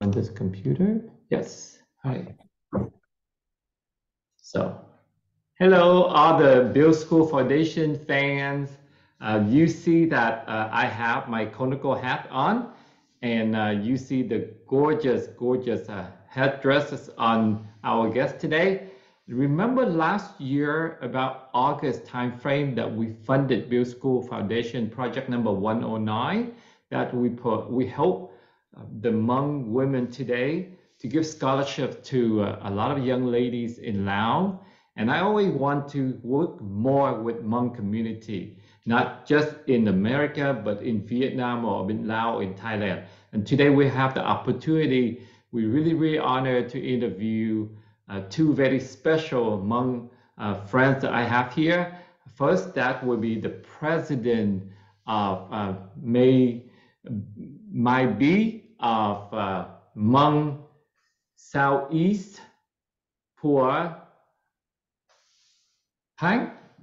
On this computer? Yes. Hi. So, hello, all the Bill School Foundation fans. You see that I have my conical hat on, and you see the gorgeous, gorgeous headdresses on our guest today. Remember last year, about August timeframe, that we funded Bill School Foundation project number 109, that we help the Hmong women today to give scholarships to a lot of young ladies in Laos. And I always want to work more with Hmong community, not just in America, but in Vietnam or in Laos, in Thailand. And today we have the opportunity. We're really, really honored to interview two very special Hmong friends that I have here. First, that will be the president of Mai Be of Hmong Southeast Puavpheej.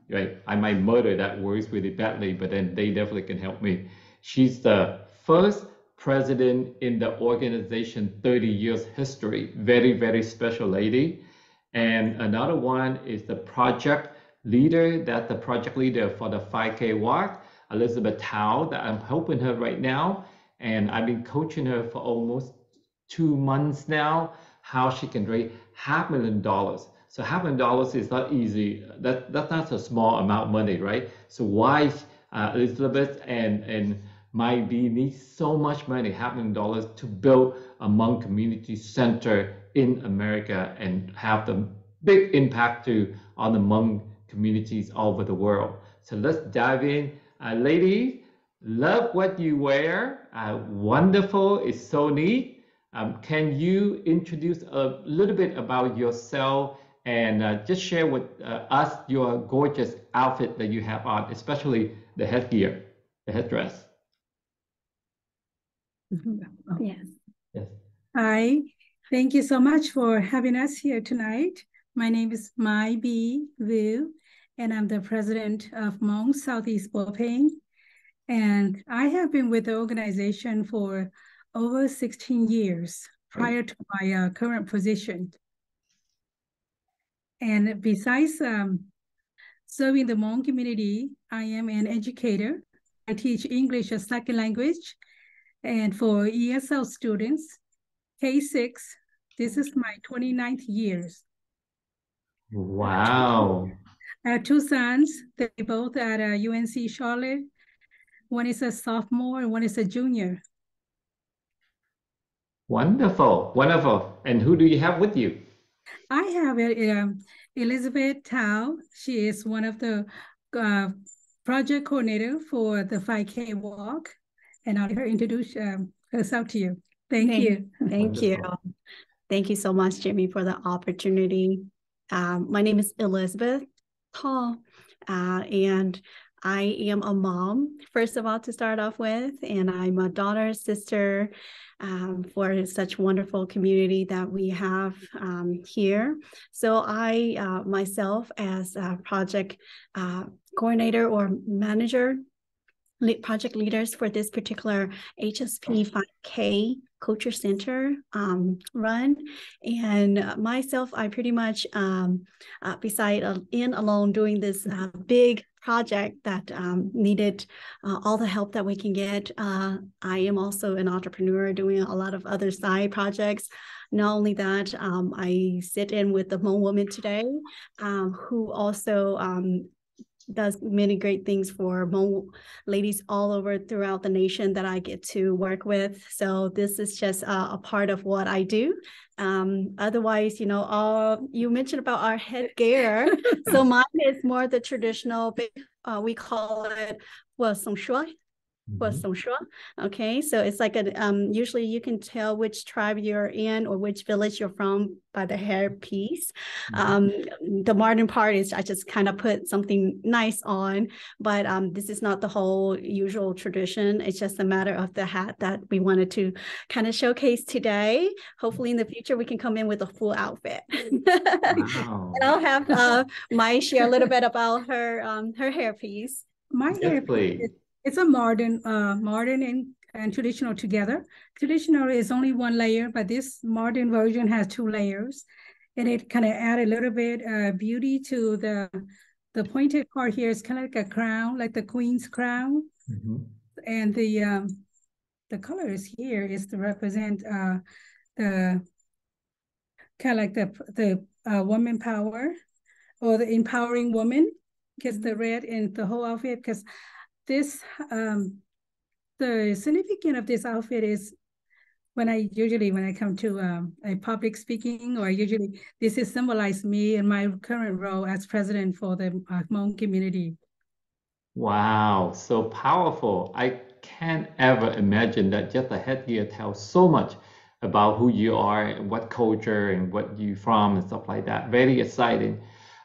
Right, I might murder that word really badly, but then they definitely can help me. She's the first president in the organization 30 years history. Very, very special lady. And another one is the project leader, that's the project leader for the 5K walk, Elizabeth Thao, that I'm helping her right now. And I've been coaching her for almost 2 months now, how she can raise $500,000. So $500,000 is not easy. That's not a small amount of money, right? So why Elizabeth and Mai Be need so much money, $500,000, to build a Hmong community center in America and have the big impact on the Hmong communities all over the world. So let's dive in. Ladies, love what you wear. Wonderful. It's so neat. Can you introduce a little bit about yourself and just share with us your gorgeous outfit that you have on, especially the headgear, the headdress? Yes. Yes. Hi, thank you so much for having us here tonight. My name is Mai Be Vu, and I'm the president of Hmong Southeast Puavpheej. And I have been with the organization for over 16 years prior to my current position. And besides serving the Hmong community, I am an educator. I teach English as second language. And for ESL students, K6, this is my 29th years. Wow. I have two sons. They both at UNC Charlotte. One is a sophomore and one is a junior. Wonderful, wonderful. And who do you have with you? I have Elizabeth Thao. She is one of the project coordinator for the 5K walk. And I'll let her introduce herself to you. Thank you. Thank you. Thank you so much, Jimmy, for the opportunity. My name is Elizabeth Thao, and I am a mom, first of all, to start off with, and I'm a daughter, sister, for such wonderful community that we have here. So I myself, as a project coordinator or manager, project leaders for this particular HSP 5K Culture Center run. And myself, I pretty much, beside alone doing this big project that needed all the help that we can get, I am also an entrepreneur doing a lot of other side projects. Not only that, I sit in with the Hmong woman today, who also does many great things for Hmong ladies all over throughout the nation that I get to work with. So this is just a part of what I do. Otherwise, you mentioned about our headgear. So mine is more the traditional, we call it, song shuai. Okay, so it's like usually you can tell which tribe you're in or which village you're from by the hair piece. The modern part is I just kind of put something nice on, but this is not the whole usual tradition. It's just a matter of the hat that we wanted to kind of showcase today. Hopefully in the future we can come in with a full outfit. Wow. And I'll have Mai share a little bit about her hair piece. My hair piece. It's a modern and and traditional together. Traditional is only one layer, but this modern version has 2 layers. And it kind of add a little bit beauty to the pointed part here. Is kind of like a crown, like the queen's crown. Mm-hmm. And the colors here is to represent the kind of like the woman power or the empowering woman, because the red in the whole outfit, because this the significance of this outfit is when I come to a public speaking, or usually this is symbolize me in my current role as president for the Hmong community. Wow, so powerful. I can't ever imagine that just the headgear tells so much about who you are and what culture and what you from and stuff like that. Very exciting.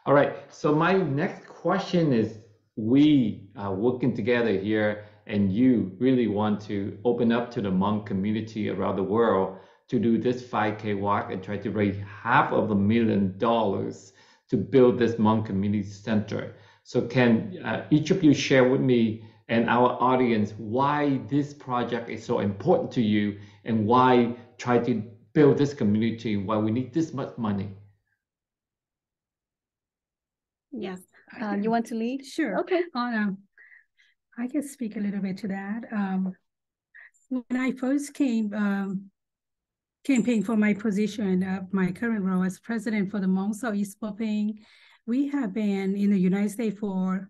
All right, so my next question is, we are working together here and you really want to open up to the Hmong community around the world to do this 5K walk and try to raise $500,000 to build this Hmong community center. So can each of you share with me and our audience why this project is so important to you and why try to build this community, why we need this much money? Yes. You want to lead? Sure. Okay. I can speak a little bit to that. When I first campaign for my position of my current role as president for the Hmong Southeast Puavpheej, we have been in the United States for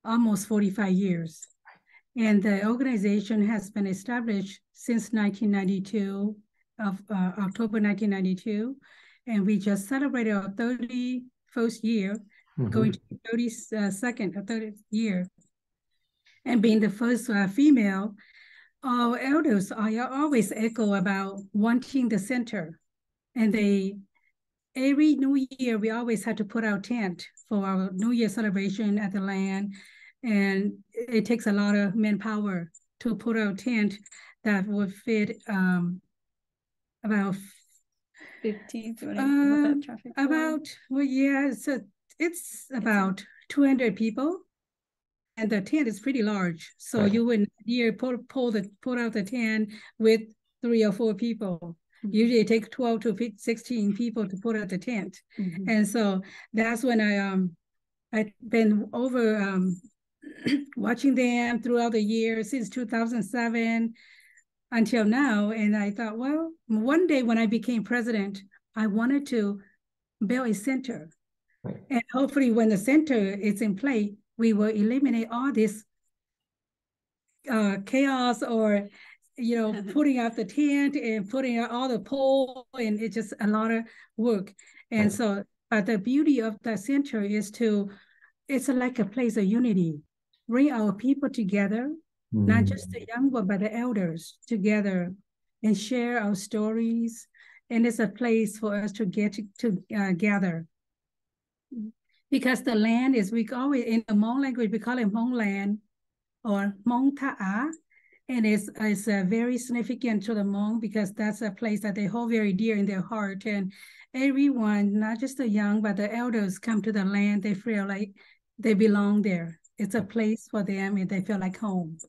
almost 45 years. And the organization has been established since 1992, October 1992. And we just celebrated our 31st year, going to the 32nd or 30th year. And being the first female, our elders always echo about wanting the center. And every New Year, we always had to put out tent for our New Year celebration at the land. And it takes a lot of manpower to put out tent that would fit about 15, 20, traffic. So it's about 200 people. And the tent is pretty large. So you would pull out the tent with 3 or 4 people. Usually it takes 12 to 16 people to put out the tent. And so that's when I've been over watching them throughout the years since 2007 until now. And I thought, well, one day when I became president, I wanted to build a center. And hopefully when the center is in place, we will eliminate all this chaos or, putting out the tent and putting out all the pole, and it's just a lot of work. And so, but the beauty of the center is it's like a place of unity, bring our people together, not just the young one, but the elders together and share our stories. And it's a place for us to get to gather. Because the land is, we always, in the Hmong language, we call it Hmong land or Hmong Ta'a. And it's very significant to the Hmong because that's a place that they hold very dear in their heart. And everyone, not just the young, but the elders come to the land, they feel like they belong there. It's a place for them and they feel like home.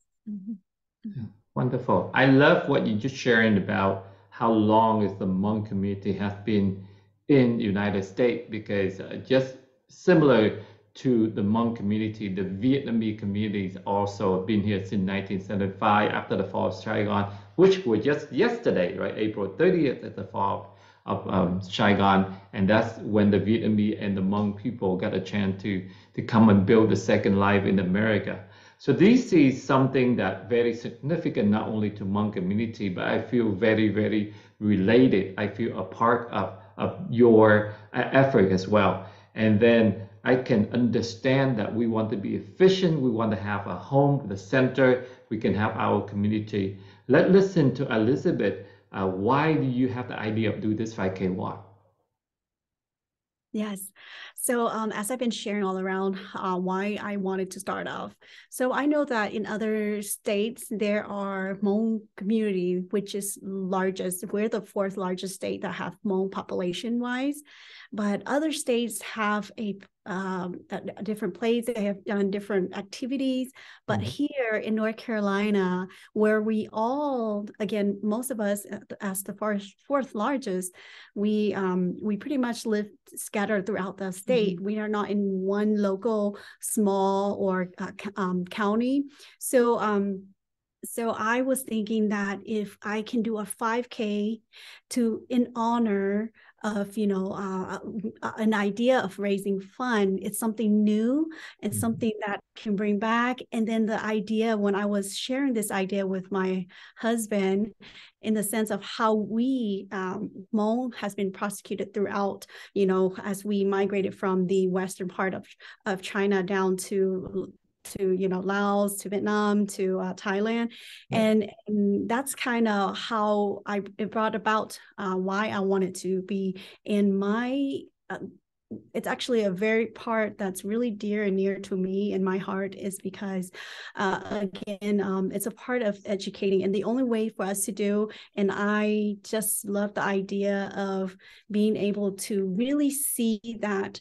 Yeah, wonderful. I love what you just sharing about how long is the Hmong community has been in the United States, because just similar to the Hmong community, the Vietnamese communities also have been here since 1975 after the fall of Saigon, which was just yesterday, right? April 30th at the fall of Saigon. And that's when the Vietnamese and the Hmong people got a chance to come and build a second life in America. So this is something that very significant, not only to Hmong community, but I feel very, very related. I feel a part of your effort as well. And then I can understand that we want to be efficient. We want to have a home, the center. We can have our community. Let's listen to Elizabeth. Why do you have the idea of doing this 5K walk? Yes. So as I've been sharing all around why I wanted to start off. So I know that in other states, there are Hmong community, which is largest. We're the 4th largest state that have Hmong population wise, but other states have a at different places. They have done different activities. But here in North Carolina, where we all, again, most of us as the fourth largest, we pretty much live scattered throughout the state. We are not in one local, small or county. So I was thinking that if I can do a 5K in honor of, an idea of raising fund, it's something new and something that can bring back. And then the idea, when I was sharing this idea with my husband, in the sense of how we, Hmong has been prosecuted throughout, as we migrated from the western part of China down to Laos, to Vietnam, to Thailand. And that's kind of how it brought about why I wanted to be in my, it's actually a very part that's really dear and near to me in my heart, is because, again, it's a part of educating. And the only way for us to do, and I just love the idea of being able to really see that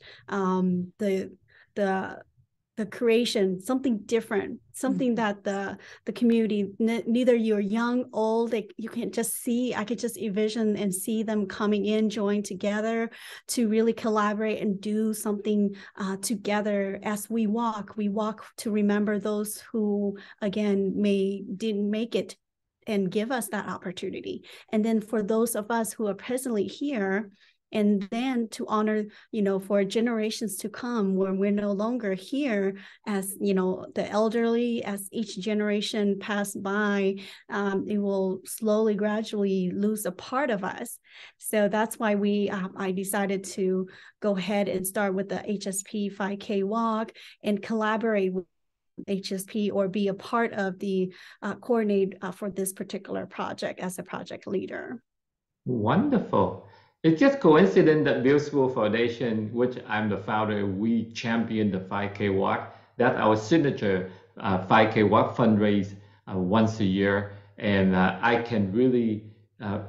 the creation, something different, something that the community, neither you're young, old, you can just see, I could just envision and see them coming in, join together to really collaborate and do something together as we walk to remember those who, again, didn't make it and give us that opportunity. And then for those of us who are presently here, and then to honor, for generations to come, when we're no longer here, as the elderly, as each generation pass by, it will slowly, gradually lose a part of us. So that's why I decided to go ahead and start with the HSP 5K walk and collaborate with HSP, or be a part of the coordinate for this particular project as a project leader. Wonderful. It's just coincident that Bill School Foundation, which I'm the founder, we champion the 5K walk. That's our signature 5K walk fundraise once a year. And I can really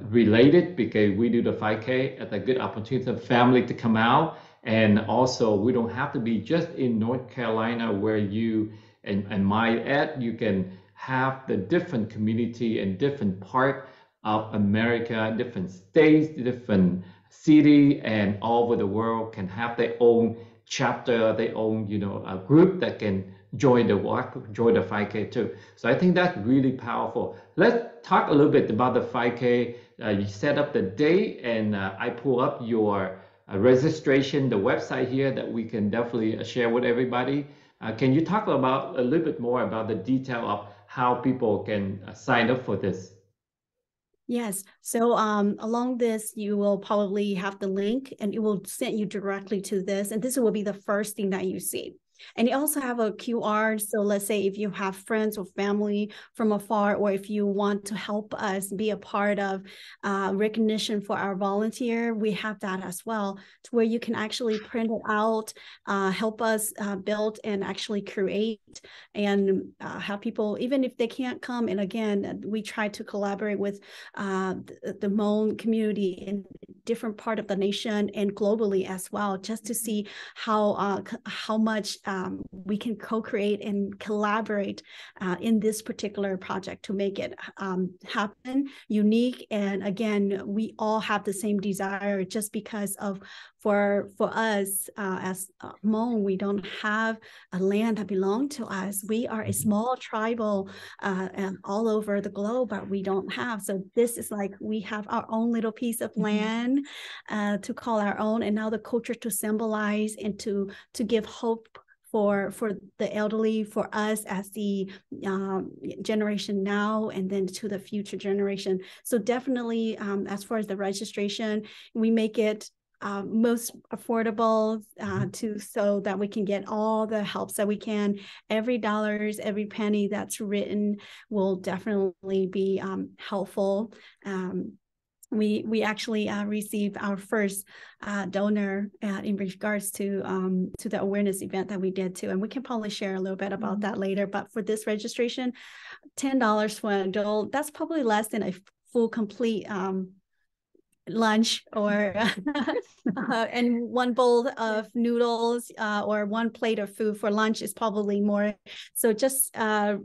relate it, because we do the 5K as a good opportunity for family to come out. And also, we don't have to be just in North Carolina, where you and my ed, you can have the different community and different part of America, different states, different city, and all over the world can have their own chapter, their own, a group that can join the walk, join the 5K too. So I think that's really powerful. Let's talk a little bit about the 5K. You set up the date, and I pull up your registration, the website here that we can definitely share with everybody. Can you talk about a little bit more about the detail of how people can sign up for this? Yes. So along this, you will probably have the link, and it will send you directly to this. And this will be the first thing that you see. And you also have a QR. So let's say if you have friends or family from afar, or if you want to help us be a part of recognition for our volunteer, we have that as well, to where you can actually print it out, help us build and actually create, and have people, even if they can't come. And again, we try to collaborate with the Hmong community in different part of the nation and globally as well, just to see how much we can co-create and collaborate in this particular project to make it happen, unique. And again, we all have the same desire, just because of for us as Hmong, we don't have a land that belongs to us. We are a small tribal all over the globe, but we don't have. So this is like, we have our own little piece of land to call our own, and now the culture to symbolize and to give hope for the elderly, for us as the generation now, and then to the future generation. So definitely, as far as the registration, we make it most affordable so that we can get all the helps that we can. Every dollars, every penny that's written will definitely be helpful. We actually received our first donor in regards to the awareness event that we did too, and we can probably share a little bit about that later. But for this registration, $10 for an adult, that's probably less than a full complete lunch or and one bowl of noodles or one plate of food for lunch is probably more. So just I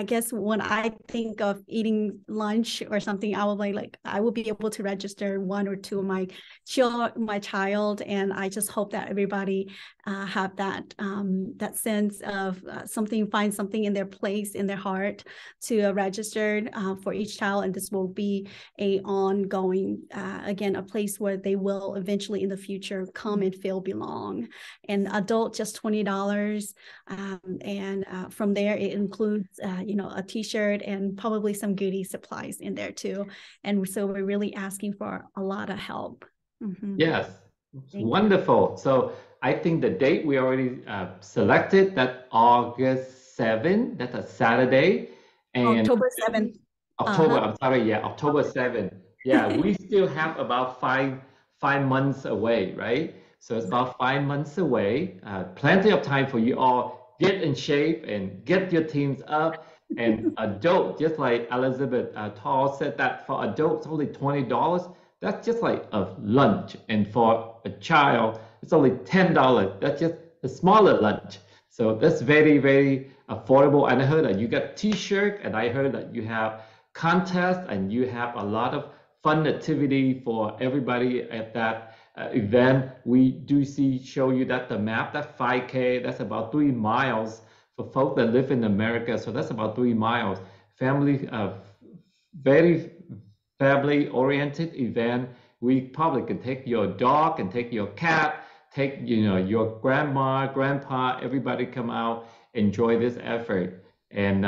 guess when I think of eating lunch or something, I will like I will be able to register one or two of my child, and I just hope that everybody have that that sense of find something in their place in their heart to register for each child, and this will be a ongoing again, a place where they will eventually in the future come and feel belong. And adult, just $20. And from there, it includes, a t-shirt and probably some goodie supplies in there too. And so we're really asking for a lot of help. Mm-hmm. Yes, wonderful. So I think the date we already selected, that August 7th, that's a Saturday. And October 7th. October, I'm sorry, yeah, October 7th. Yeah, we still have about five months away, right? So it's about 5 months away. Plenty of time for you all get in shape and get your teams up. And adult, just like Elizabeth Thao said, that for adults only $20. That's just like a lunch. And for a child, it's only $10. That's just a smaller lunch. So that's very, very affordable. And I heard that you got t-shirt, and I heard that you have contests, and you have a lot of fun activity for everybody at that event. We do show you that the map, that 5K, that's about 3 miles for folks that live in America. So that's about 3 miles. Very family oriented event. We probably can take your dog and take your cat, take your grandma, grandpa, everybody come out, enjoy this effort. And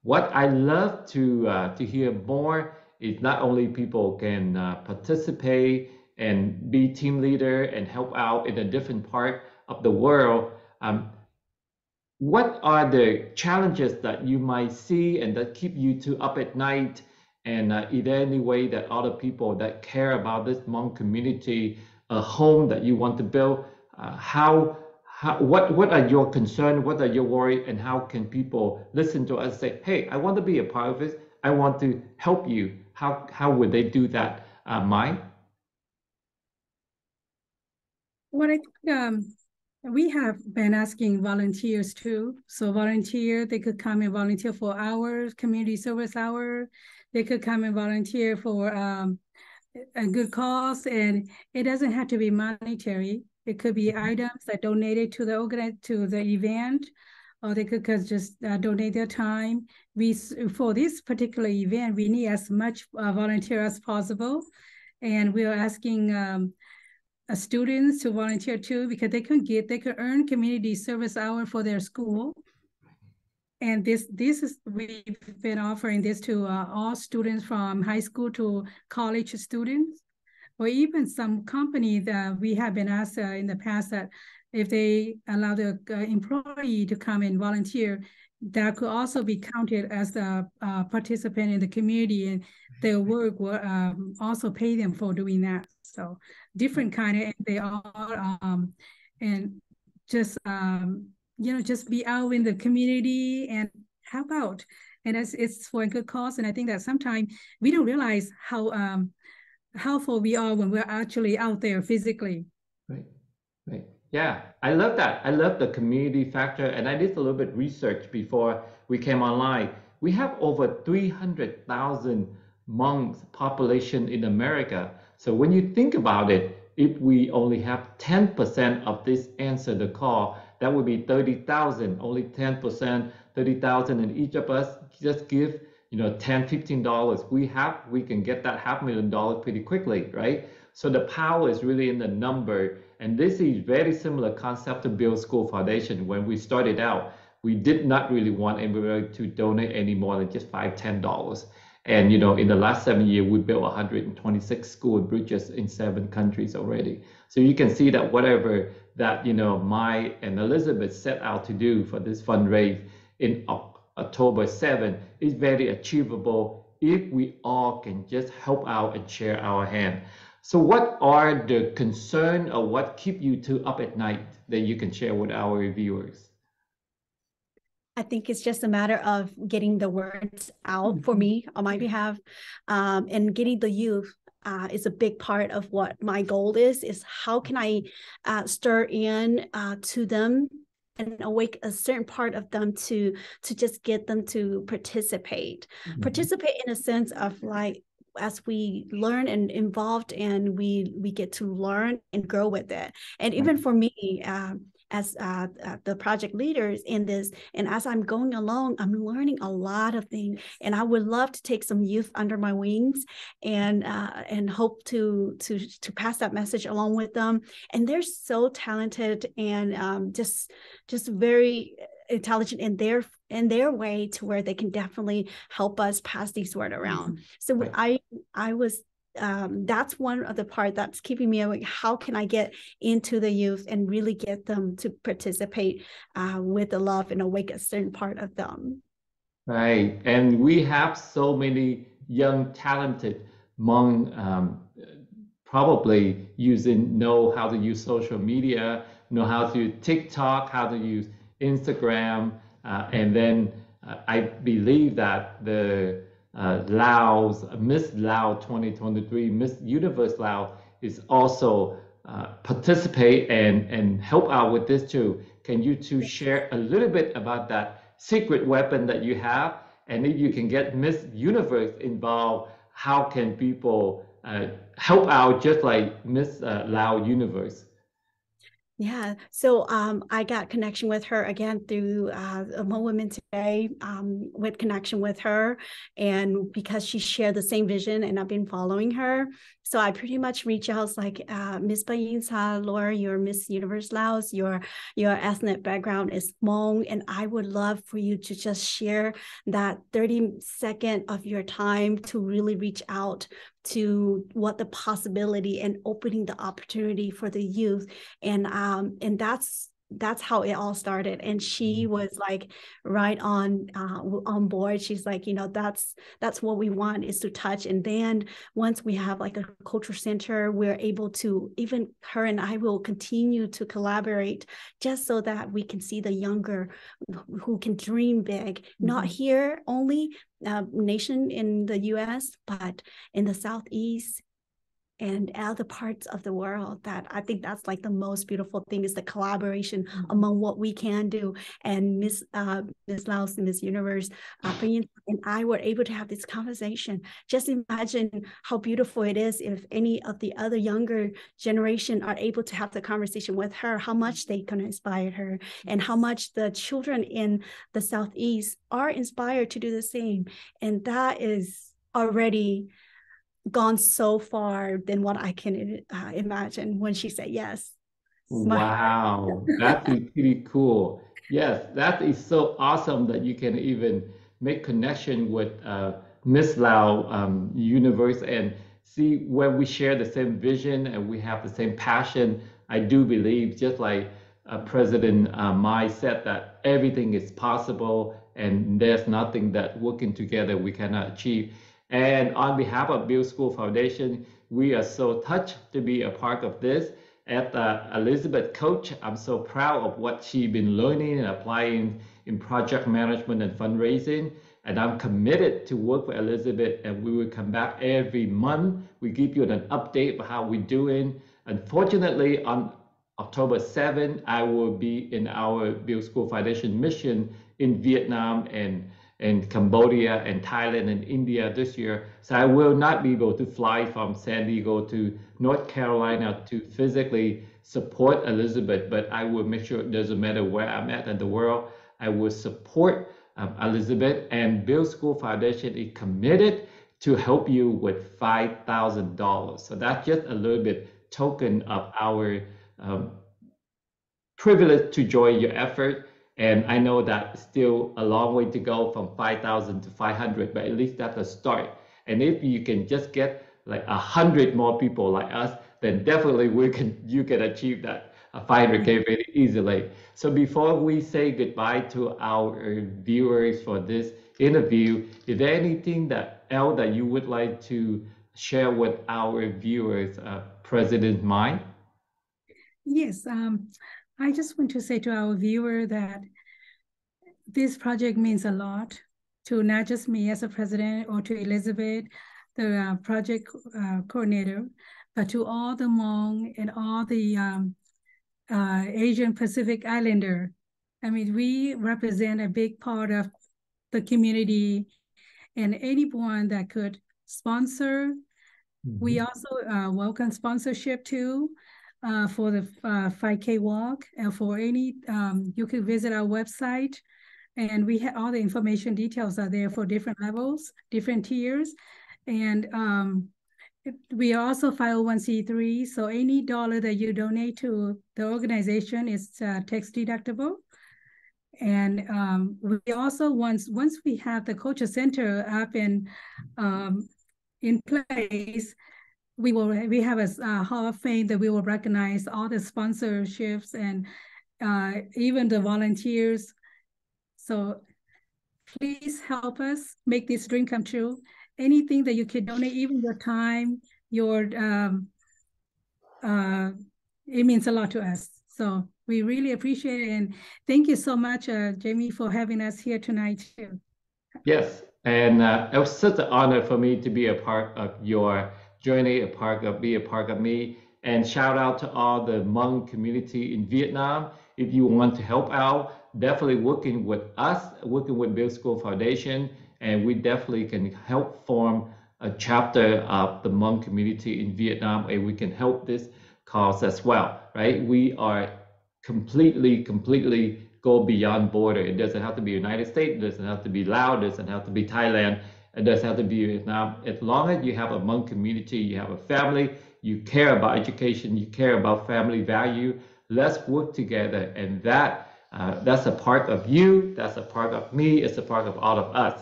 what I love to hear more is not only people can participate and be team leader and help out in a different part of the world. What are the challenges that you might see and that keep you two up at night? And is there any way that other people that care about this Hmong community, a home that you want to build, what are your concerns, what are your worries, and how can people listen to us and say, hey, I want to be a part of this, I want to help you? How would they do that, Mai? What I think we have been asking volunteers too. So volunteer, they could come and volunteer for hours, community service hour. They could come and volunteer for a good cause, and it doesn't have to be monetary. It could be items that donated to the event, or they could just donate their time. For this particular event, we need as much volunteer as possible, and we are asking students to volunteer too, because they could earn community service hour for their school. And we've been offering this to all students from high school to college students, or even some company that we have been asked in the past that if they allow the employee to come and volunteer, that could also be counted as a participant in the community, and their work will also pay them for doing that. So different kind of, they are, and just, just be out in the community and help out. And it's for a good cause. And I think that sometimes we don't realize how helpful we are when we're actually out there physically. Right. Yeah, I love that. I love the community factor. And I did a little bit research before we came online. We have over 300,000 Hmong population in America. So when you think about it, if we only have 10% of this answer the call, that would be 30,000, only 10%, 30,000, and each of us just give, $10, $15. We can get that $500,000 pretty quickly, right? So the power is really in the number. And this is very similar concept to Build School Foundation. When we started out, we did not really want anybody to donate any more than just $5, $10. And in the last 7 years, we built 126 school bridges in 7 countries already. So you can see that whatever that Mai and Elizabeth set out to do for this fundraise in October 7th is very achievable if we all can just help out and share our hand. So what are the concerns, or what keep you two up at night that you can share with our viewers? I think it's just a matter of getting the words out for me on my behalf, and getting the youth is a big part of what my goal is how can I stir in to them and awake a certain part of them to just get them to participate in a sense of like, as we learn and involved and we get to learn and grow with it. And even for me, as the project leaders in this, and as I'm going along, I'm learning a lot of things, and I would love to take some youth under my wings and hope to pass that message along with them. And they're so talented and just very intelligent in their way, to where they can definitely help us pass these word around. So I was that's one of the part that's keeping me awake. How can I get into the youth and really get them to participate with the love and awake a certain part of them? Right, and we have so many young, talented Hmong probably know how to use social media, know how to use TikTok, how to use Instagram, and then I believe that the Laos, Miss Lao 2023, Miss Universe Lao is also participate and help out with this too. Can you two share a little bit about that secret weapon that you have? And if you can get Miss Universe involved, how can people help out just like Miss Lao Universe? Yeah, so I got connection with her again through Hmong Women Today, with connection with her, and because she shared the same vision, and I've been following her, so I pretty much reach out like, Miss Bayinsa, Laura, you're Miss Universe Laos, your ethnic background is Hmong, and I would love for you to just share that 30-second of your time to really reach out to what the possibility and opening the opportunity for the youth. And that's how it all started. And she was like right on board. She's like, that's what we want, is to touch. And then once we have like a culture center, we're able to, even her and I will continue to collaborate, just so that we can see the younger who can dream big, not here only, nation in the US, but in the Southeast and other parts of the world. That I think that's like the most beautiful thing, is the collaboration among what we can do. And Miss Laos and Miss Universe and I were able to have this conversation. Just imagine how beautiful it is if any of the other younger generation are able to have the conversation with her, how much they can inspire her, and how much the children in the Southeast are inspired to do the same. And that is already gone so far than what I can imagine when she said yes. Wow, that is pretty cool. Yes, that is so awesome that you can even make connection with Miss Lao Universe, and see where we share the same vision and we have the same passion. I do believe, just like President Mai said, that everything is possible and there's nothing that working together we cannot achieve. And on behalf of Build School Foundation, we are so touched to be a part of this. At Elizabeth Coach, I'm so proud of what she's been learning and applying in project management and fundraising. And I'm committed to work with Elizabeth, and we will come back every month. We give you an update of how we're doing. Unfortunately, on October 7th, I will be in our Build School Foundation mission in Vietnam and Cambodia and Thailand and India this year. So I will not be able to fly from San Diego to North Carolina to physically support Elizabeth, but I will make sure it doesn't matter where I'm at in the world, I will support Elizabeth. And Build School Foundation is committed to help you with $5,000. So that's just a little bit token of our privilege to join your effort. And I know that still a long way to go from 5,000 to 500, but at least that's a start. And if you can just get like 100 more people like us, then definitely you can achieve that 500K very easily. So before we say goodbye to our viewers for this interview, is there anything else that you would like to share with our viewers, President Mai? Yes, I just want to say to our viewer that this project means a lot to not just me as a president or to Elizabeth. the project coordinator, but to all the Hmong and all the Asian Pacific Islander. I mean, we represent a big part of the community, and anyone that could sponsor. We also welcome sponsorship too for the 5K walk. And for any, you can visit our website, and we have all the information details are there for different levels, different tiers. And we are also 501c3, so any dollar that you donate to the organization is tax deductible. And we also, once we have the culture center up and in place, we have a Hall of Fame that we will recognize all the sponsorships and even the volunteers. So please help us make this dream come true. Anything that you can donate, even your time, it means a lot to us. So we really appreciate it. And thank you so much, Jamie, for having us here tonight too. Yes, and it was such an honor for me to be a part of your journey, be a part of me. And shout out to all the Hmong community in Vietnam. If you want to help out, definitely working with us, working with Build School Foundation, and we definitely can help form a chapter of the Hmong community in Vietnam, and we can help this cause as well, right? We are completely go beyond border. It doesn't have to be United States, it doesn't have to be Laos, it doesn't have to be Thailand, it doesn't have to be Vietnam. As long as you have a Hmong community, you have a family, you care about education, you care about family value, let's work together. And that's a part of you, that's a part of me, it's a part of all of us.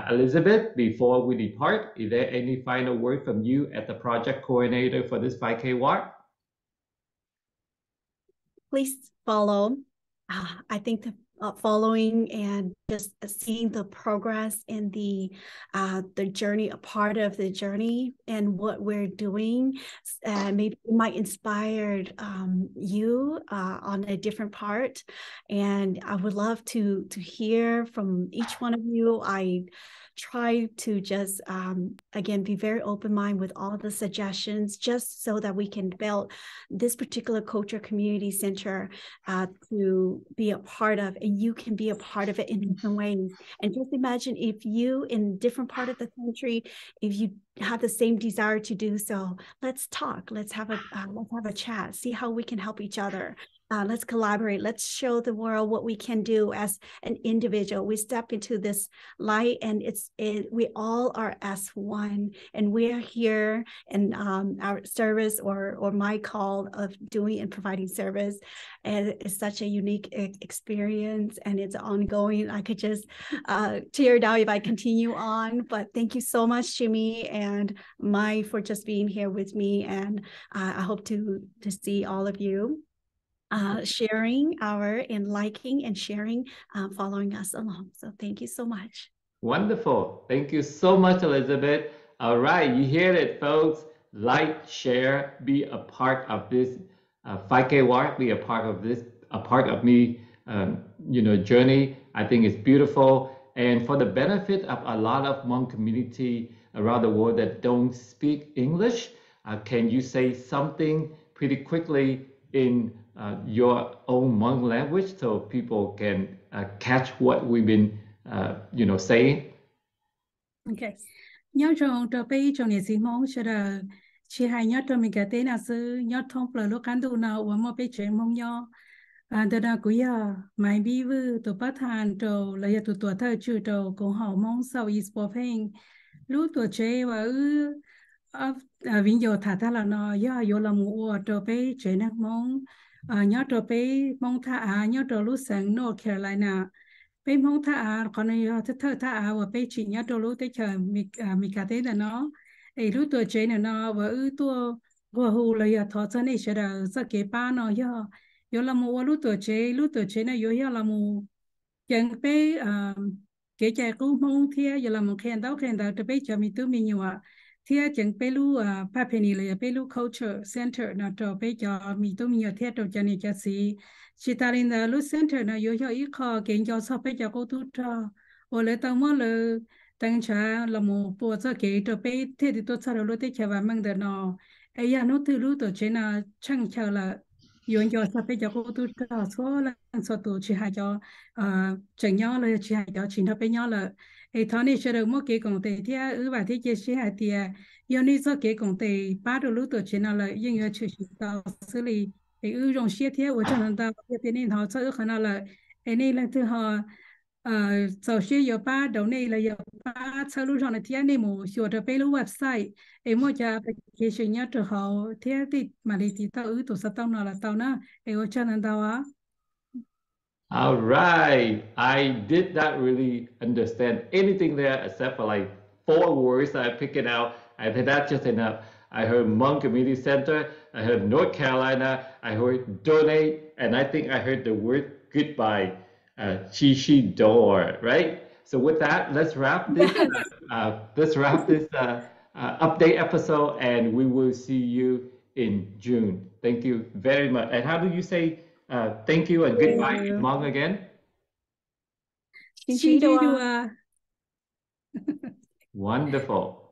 Elizabeth, before we depart, is there any final word from you as the project coordinator for this 5K walk? Please follow. I think the following and just seeing the progress in the journey, a part of the journey and what we're doing, maybe it might inspire you on a different part. And I would love to hear from each one of you. I try to just, again, be very open-minded with all the suggestions, just so that we can build this particular culture community center to be a part of, and you can be a part of it in different ways. And just imagine if you, in different part of the country, if you have the same desire to do so, let's talk, let's have a chat, see how we can help each other. Let's collaborate. Let's show the world what we can do as an individual. We step into this light, and we all are as one. And we are here in our service or my call of doing and providing service. And it's such a unique experience, and it's ongoing. I could just tear down if I continue on. But thank you so much, Jimmy and Mai, for just being here with me. And I hope to see all of you sharing and liking and sharing, following us along. So thank you so much. Wonderful. Thank you so much, Elizabeth. All right, you hear it, folks. Like, share, be a part of this 5K walk, be a part of me, journey. I think it's beautiful. And for the benefit of a lot of Hmong community around the world that don't speak English, can you say something pretty quickly in your own Hmong language so people can catch what we've been saying? Okay. Nhớ trong trò bây trong này xí mong sẽ là chỉ hai nhớ trong mình cái tên là sư nhớ thông bờ lúc ăn đồ nào và một bên chuyện mong nhớ đó là cuối mai bi vư tổ bắt hàng trâu là tổ thơ chữ trâu cũng họ mong sau Puavpheej lúc tổ chế và vinh dự thả thả là nó do là mua trâu bây chuyện năng mong nhớ trâu bây mong thả nhớ trâu lúc sáng North Carolina bây mong thả còn thơ thả và bây chỉ nhớ trâu lúc tới chờ mình cả thế là nó lúc tổ chế là nó và tua vừa hù là thọ chân này sẽ là rất kế ba nó yo là mua lúc tuổi chế này yo là mua chẳng bé kể chạy cũng mong thia yo là một khen đau cho bé cho mình tự mình nhiều thia chẳng bé lu Puavpheej là bé lu culture center nó cho bé cho mình tự mình nhiều thia cho này cho si ta lên là lu center nó yo ít khó kiến cho sao bé cho cô tu cho rồi lại tao mới là tăng cha là một bộ cho cái cho bé thế thì tôi sao lúc đấy và mang được nó ấy ya nó từ lúc tôi chơi là chẳng chờ là yêu cho sao bây giờ cô tôi cho số là số tôi chỉ hay cho chẳng nhau là chỉ hay cho chỉ nó bé nhau là ấy thằng này chơi được một cái công ty thì và thì chỉ hay thì yêu này cho cái công ty ba đôi lúc tôi chơi là yêu yêu chỉ tao xử lý ấy dùng xe thì ở trong đó bên này họ cho khả năng là ấy này là từ họ sau khi有把岛内了有把车路上的天内么学着背了 website，诶么家 application 呀之后天的马里地到有多少到哪了到那，诶我才能到啊。All right. I did not really understand anything there except for like 4 words I picked it out. I think that's just enough. I heard Hmong Community Center, I heard North Carolina, I heard donate, and I think I heard the word goodbye, Chi door, right? So with that, let's wrap this. Update episode, and we will see you in June. Thank you very much. And how do you say thank you and goodbye in Hmong again? Xin chào. Wonderful.